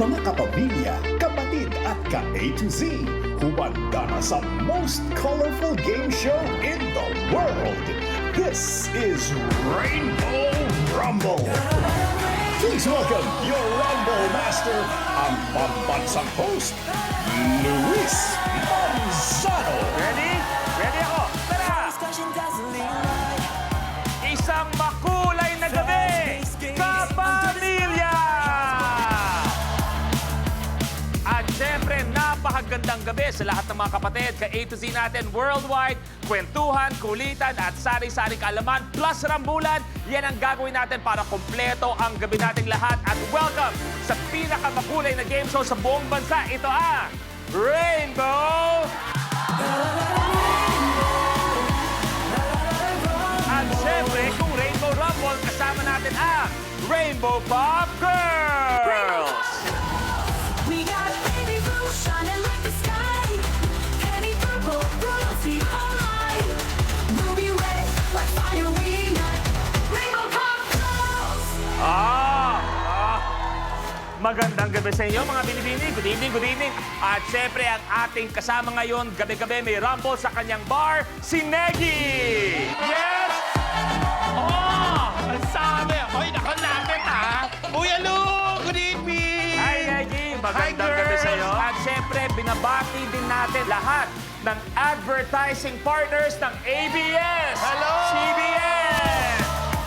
Mga kapamilya, kapatid at ka-A to Z, humanda na sa most colorful game show in the world. This is Rainbow Rumble. Please welcome your Rumble Master, ang pambansang host, Luis Manzano. Ready? Ready ako. Tara! Isang makulay na gabi, kapamilya! At syempre, napakagandang gabi sa lahat ng mga kapatid, ka-A to Z natin worldwide, kwentuhan, kulitan at sari-sari kaalaman plus rambulan. Yan ang gagawin natin para kompleto ang gabi nating lahat. At welcome sa pinakamakulay na game show sa buong bansa. Ito ang Rainbow! At syempre, kung Rainbow Rumble, kasama natin ang Rainbow Pop Girls! We got baby blue shining like the sky. Penny purple, royalty online. Ruby red, like fire we ignite. Rainbow Pop Girls. Magandang gabi sa inyo, mga Binibini. Good evening, good evening. At syempre, ang ating kasama ngayon, gabi-gabi may rumble sa kanyang bar, si Negi! Yes! Oh! Ang sabi! Hoy, nakalapit ha! Kuya Lu! Good evening! Hi, Negi! Magandang Hi, gabi girls! sa iyo. At syempre, binabati din natin lahat ng advertising partners ng ABS! Hello! CBN!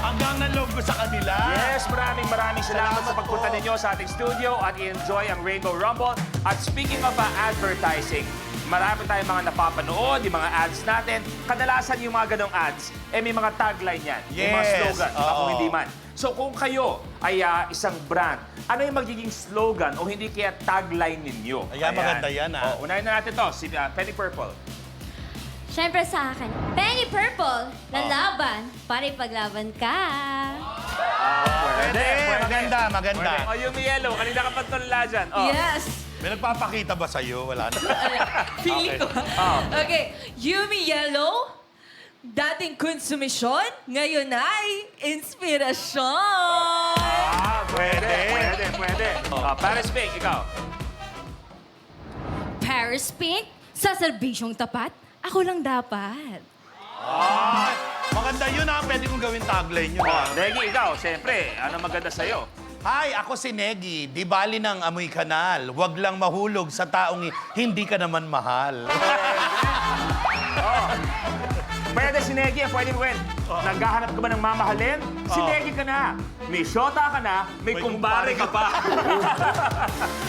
Hanggang nalog ko sa kanila. Yes, maraming salamat sa pagpunta ninyo sa ating studio at i-enjoy ang Rainbow Rumble. At speaking of advertising, marami tayong mga napapanood, yung mga ads natin. Kadalasan yung mga ganong ads, may mga tagline yan. May mga Yes, slogan, oo. kung hindi man. So kung kayo ay isang brand, ano yung magiging slogan o hindi kaya tagline ninyo? Ayan, maganda yan, ha? Unahin na natin to, si Penny Purple. Siyempre sa akin, Penny Purple, lalaban para ipaglaban ka. Pwede, maganda. Pwede. O yung yellow, kanina ka pantulala dyan. Oh. Yes! May nagpapakita ba sa'yo? Wala na. Feeling ko. Okay, Yumi Yellow, dating konsumisyon, ngayon ay inspirasyon. Pwede. Paris Pink, ikaw. Paris Pink, sa serbisyong tapat, ako lang dapat. Maganda yun ha. Pwede kong gawin tagline yun ha. Negi, ikaw, siyempre, ano maganda sa'yo? Hi, ako si Negi. Di bali ng amoy kanal. Huwag lang mahulog sa taong hindi ka naman mahal. Pwede si Negi, pwede mo rin. Naghahanap ka ba ng mamahalin? Si Negi ka na. May shota ka na, may kumbare ka pa.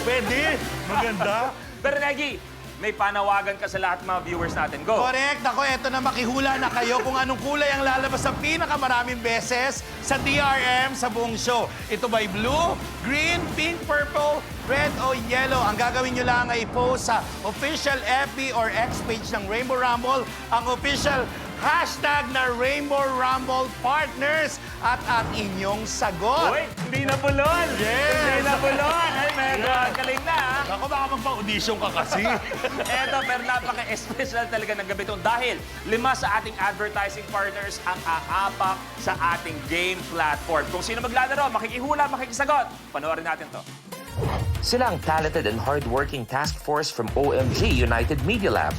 Pwede. Maganda. Pero Negi, may panawagan ka sa lahat ng mga viewers natin. Go! Correct. Ako, eto na makihula na kayo kung anong kulay ang lalabas sa pinakamaraming beses sa DRM sa buong show. Ito ba'y blue, green, pink, purple, red o yellow? Ang gagawin nyo lang ay post sa official FB or X page ng Rainbow Rumble, ang official hashtag na Rainbow Rumble Partners at ang inyong sagot. Uy, hindi na bulon! Yes! Hindi na bulon! Ay, medyo galing na, ha? Ako, baka magpa-audition ka kasi. Eto, pero napaka-special talaga ng gabi ito dahil 5 sa ating advertising partners ang aapak sa ating game platform. Kung sino maglalaro, makikihula, makikisagot. Panoorin natin to. Sila ang talented and hardworking task force from OMG United Media Lab.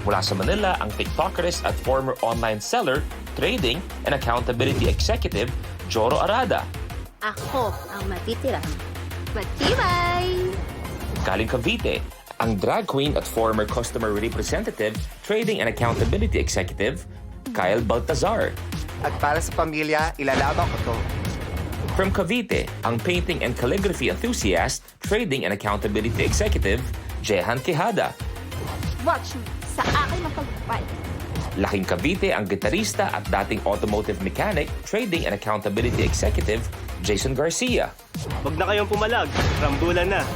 Mula sa Manila, ang TikTokerist at former online seller, trading, and accountability executive, Joro Arada. Ako ang matitirang matibay. Galing Cavite, ang drag queen at former customer representative, trading and accountability executive, Kyle Baltazar. At para sa pamilya, ilalaban ko to. From Cavite, ang painting and calligraphy enthusiast, trading and accountability executive, Jehan Quijada. Watch me sa akin ang pagpapay. Laking Cavite, ang gitarista at dating automotive mechanic, trading and accountability executive, Jason Garcia. Huwag na kayong pumalag. Rambulan na.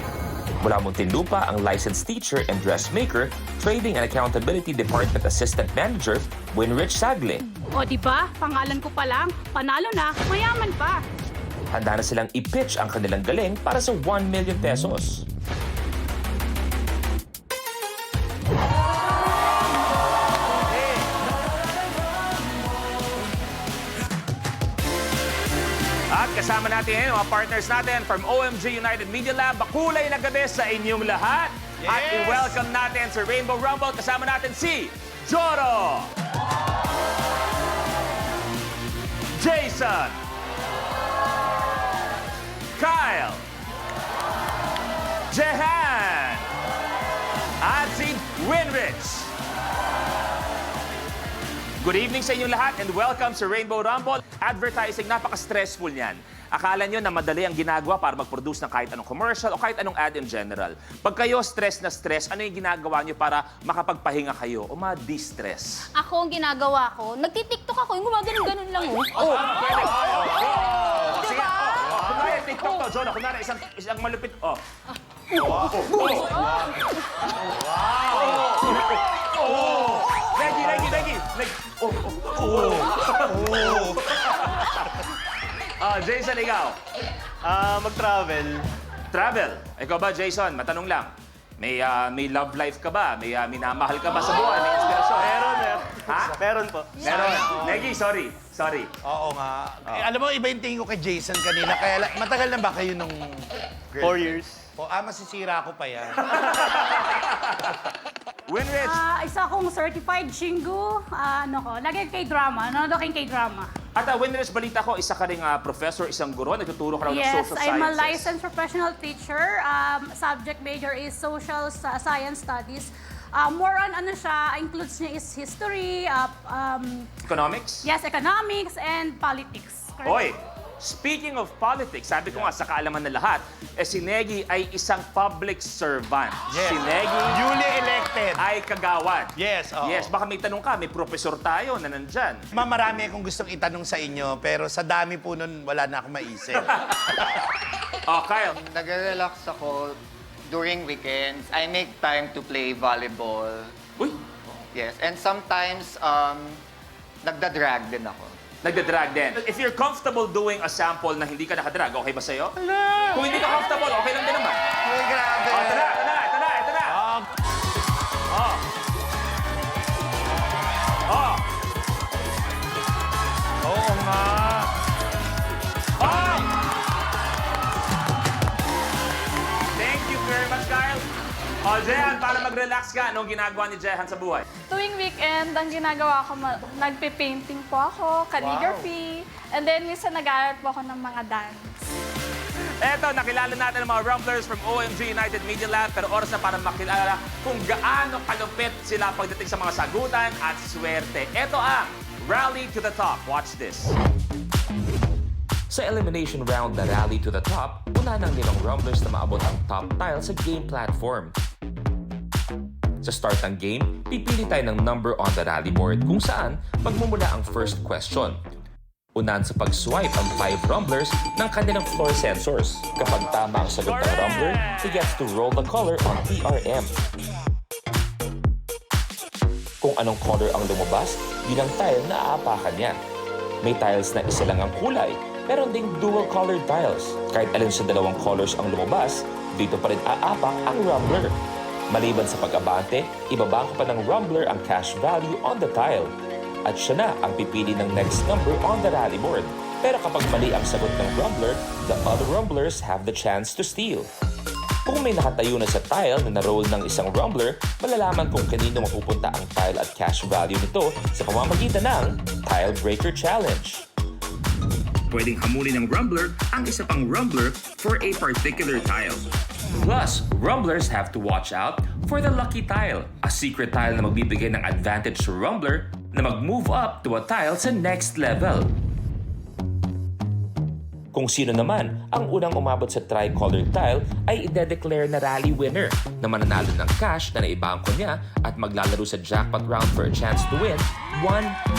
Mula Muntinlupa, ang licensed teacher and dressmaker, trading and accountability department assistant manager, Winrich Sagle. O di ba? Pangalan ko pa lang, panalo na, mayaman pa. Handa na silang i-pitch ang kanilang galing para sa 1 million pesos. At At kasama natin ang mga partners natin from OMG United Media Lab. Makulay na gabi sa inyong lahat. At Yes! i-welcome natin sa Rainbow Rumble. Kasama natin si Joro, Jason, Kyle, Jehan, at si Winrich. Good evening sa inyong lahat and welcome sa Rainbow Rumble. Advertising, napaka-stressful niyan. Akala nyo na madali ang ginagawa para mag-produce ng kahit anong commercial o kahit anong ad in general. Pag kayo stress na stress, ano yung ginagawa nyo para makapagpahinga kayo o ma-distress? Ako ang ginagawa ko, nagtitiktok ako, yung gumaganon-ganon lang oh. Oh, pwede. Sige. Kunwari, TikTok to, Jonah. Kunwari, isang malupit. Oh. Reggie. Jason, ikaw. Mag-travel. Travel. Ikaw ba, Jason? Matanong lang. May love life ka ba? May minamahal ka ba sa buhay? May inspirasyon? Meron. Ha? Meron po. Meron. Reggie, sorry. Oo nga. Alam mo, iba yung tingin ko kay Jason kanina. Kaya matagal na ba kayo nung... 4 years. Masisira ko pa yan. Winrich. Isa akong certified Chingu. Lagi K-drama. Nanonood K-drama. At Winrich, balita ko, isa ka ring professor, isang guro. Nagtuturo ka raw ng Yes, social I'm a sciences. licensed professional teacher. Subject major is social science studies. More on includes niya is history, Economics? yes, economics, and politics. Correct? Hoy, speaking of politics, sabi ko nga sa kaalaman na lahat, si Negi ay isang public servant. Yes. Si Negi Duly elected. ay kagawad. Yes, oo. Yes, baka may tanong ka, may profesor tayo na nandyan. Marami akong gustong itanong sa inyo, pero sa dami po nun, wala na akong maisip. Kyle. Nagre-relax ako during weekends. I make time to play volleyball. Uy, Yes, and sometimes, nagda-drag din ako. nagda-drag din. If you're comfortable doing a sample na hindi ka nakadrag, okay ba sa'yo? Hello! Kung hindi ka comfortable, okay lang din naman. Ay, grabe. Ito na. Oo nga. Thank you very much, Kyle. Jehan, para mag-relax ka, anong ginagawa ni Jehan sa buhay? Tuwing weekend, ang ginagawa ko, nagpe-painting po ako, calligraphy, and then minsan nag-aaral po ako ng mga dance. Eto, nakilala natin ang mga Rumblers from OMG United Media Lab, pero oras na para makilala kung gaano kalupit sila pagdating sa mga sagutan at swerte. Eto ang Rally to the Top. Watch this. Sa elimination round na Rally to the Top, una ng limang Rumblers na maabot ang top tile sa game platform. Sa start ng game, pipili tayo ng number on the rally board kung saan magmumula ang first question. Unahan sa pag-swipe ang 5 Rumblers ng kanilang floor sensors. Kapag tama ang sagot ng Rumbler, he gets to roll the color on TRM. Kung anong color ang lumabas, yun ang tile na aapakan niya. May tiles na isa lang ang kulay, meron ding dual-colored tiles. Kahit alin sa dalawang colors ang lumabas, dito pa rin aapak ang Rumbler. Maliban sa pag-abante, ibabangko pa ng Rumbler ang cash value on the tile. At siya na ang pipili ng next number on the rally board. Pero kapag mali ang sagot ng Rumbler, the other Rumblers have the chance to steal. Kung may nakatayo na sa tile na naroll ng isang Rumbler, malalaman kung kanino mapupunta ang tile at cash value nito sa pamamagitan ng Tile Breaker Challenge. Pwedeng hamulin ng Rumbler ang isa pang Rumbler for a particular tile. Plus, Rumblers have to watch out for the lucky tile, a secret tile na magbibigay ng advantage sa Rumbler na mag-move up to a tile sa next level. Kung sino naman ang unang umabot sa tricolor tile ay ide-declare na rally winner na mananalo ng cash na naibangko niya at maglalaro sa jackpot round for a chance to win 1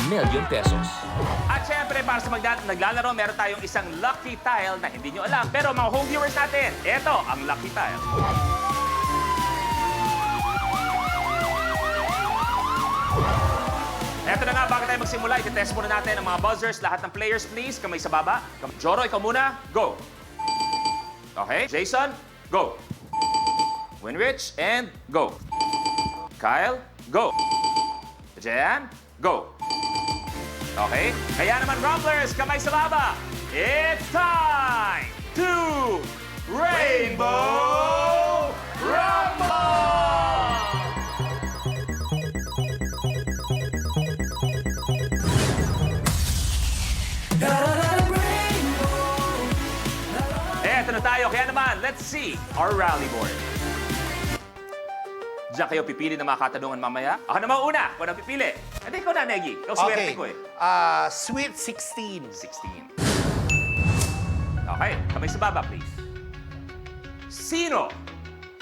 million pesos. At syempre, para sa naglalaro, meron tayong isang lucky tile na hindi nyo alam. Pero mga home viewers natin, eto ang lucky tile. Eto na nga, bago tayo magsimula, iti-test muna natin ang mga buzzers. Lahat ng players, please, kamay sa baba. Joro, ikaw muna. Go. Okay, Jason, go. Winrich, and go. Kyle, go. Jehan, go. Okay, kaya naman Rumblers, kamay sa baba. It's time to Rainbow Rumble! Eto na tayo. Kaya naman, let's see our rally board. Diyan kayo pipili ng mga katanungan mamaya. Ako na mauna. Ako na pipili. Hindi ko na, Negi. Ikaw swerte ko eh. Sweet 16. 16. Okay, kamay sa baba, please. Sino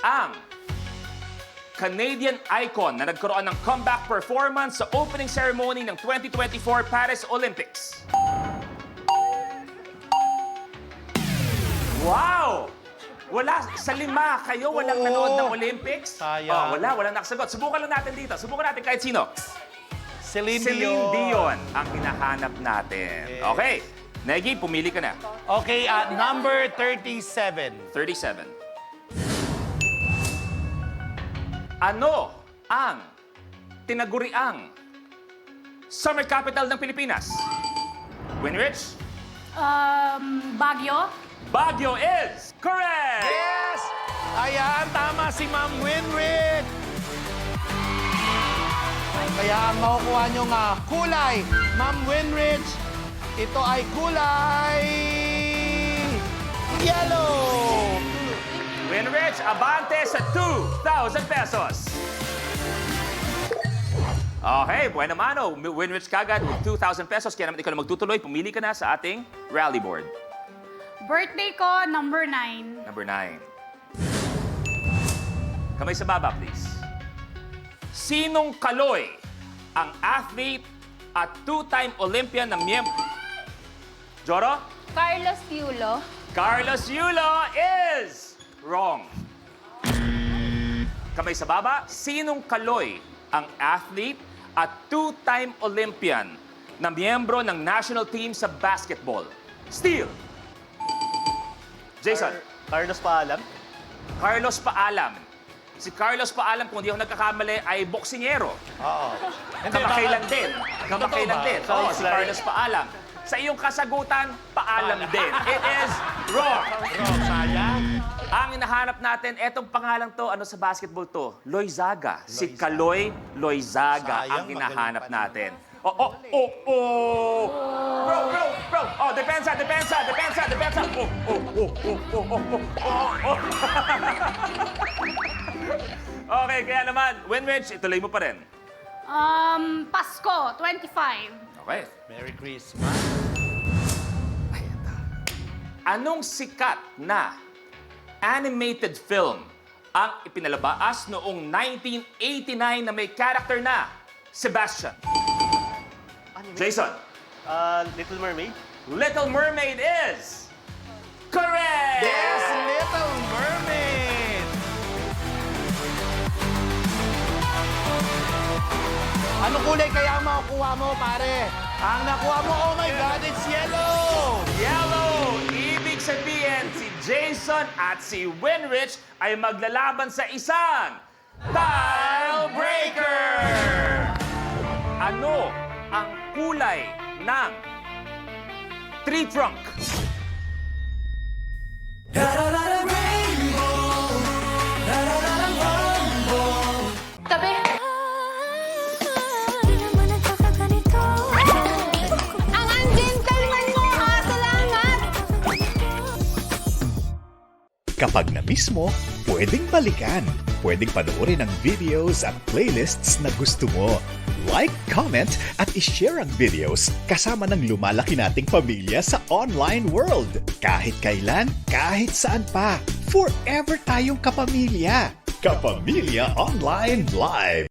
ang Canadian icon na nagkaroon ng comeback performance sa opening ceremony ng 2024 Paris Olympics? Wow! Wala, sa 5 kayo, walang nanood ng Olympics? Sayang. Walang nakasagot. Subukan lang natin dito. Subukan natin kahit sino. Celine Dion ang hinahanap natin. Okay. Negi, pumili ka na. Okay, number 37. 37. Ano ang tinaguriang summer capital ng Pilipinas? Winrich? Baguio. Baguio is correct! Yes! Ayan, tama si Ma'am Winrit. Kaya ang makukuha nyo nga, kulay, Ma'am Winrich, ito ay kulay yellow. Winrich, abante sa 2,000 pesos. Okay, buena mano. Winrich kagad with 2,000 pesos. Kaya naman ikaw na magtutuloy. Pumili ka na sa ating rally board. Birthday ko, number 9. Number 9. Kamay sa baba, please. Sinong Kaloy ang athlete at 2-time Olympian na miyembro? Joro? Carlos Yulo. Carlos Yulo is wrong. Kamay sa baba, sinong Kaloy ang athlete at 2-time Olympian na miyembro ng national team sa basketball? Steal! Jason. Carlos Paalam. Carlos Paalam. Si Carlos Paalam, kung hindi ako nagkakamali, ay boksingero. Oo. Kamakailan din. Kamakailan Totoo ba? din. Oo, si Carlos Paalam. Sa iyong kasagutan, paalam din. It is wrong. Sayang. Ang hinahanap natin, etong pangalan to, ano sa basketball to? Loizaga. Si Kaloy Loizaga ang Sayang, hinahanap magaling pa natin. Oh. Bro. Oh, depensa. Oh. Okay, kaya naman, Winrich, ituloy mo pa rin. Pasko, 25. Okay. Merry Christmas. Anong sikat na animated film ang ipinalabas noong 1989 na may character na Sebastian? Jason. Little Mermaid. Little Mermaid is correct! Yes, Little Mermaid. Anong kulay kaya ang makukuha mo, pare? Ang nakuha mo, oh my God, it's yellow! Yellow! Ibig sabihin, si Jason at si Winrich ay maglalaban sa isang Tile Breaker! Ano ang kulay ng tree trunk? Tabi. Ang gentleman mo, ha? Salamat. Kapag na-miss mo, pwedeng balikan. Pwedeng panoorin ang videos at playlists na gusto mo. Like, comment, at ishare ang videos kasama ng lumalaki nating pamilya sa online world. Kahit kailan, kahit saan pa. Forever tayong kapamilya. Kapamilya Online Live.